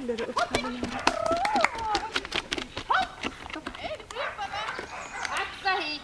blir det upp här igen. Axa hit!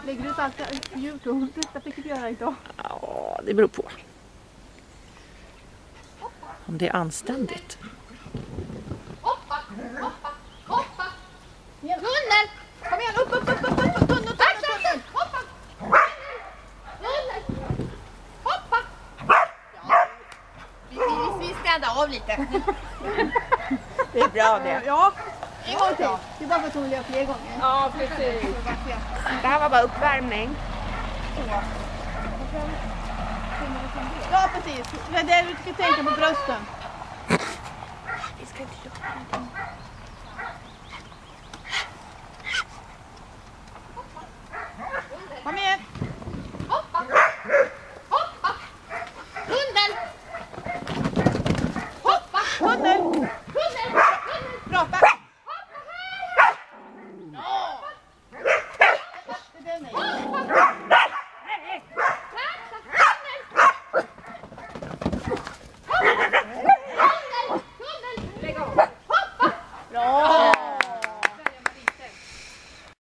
Lägger du ut allt YouTube? Detta fick du göra idag. Ja, det beror på. Om det är anständigt. Hoppa! Tunnel! Kom igen, upp! Tunnel! Hoppa! Tunnel! Hoppa! Ja, vi städar av lite. Det är bra det. Ja, en gång till. Det är bara för att hon vill göra fler gånger. Ja, precis. Det här var bara uppvärmning. Ja, precis. Det är det du ska tänka på brösten. Vi ska inte göra någonting.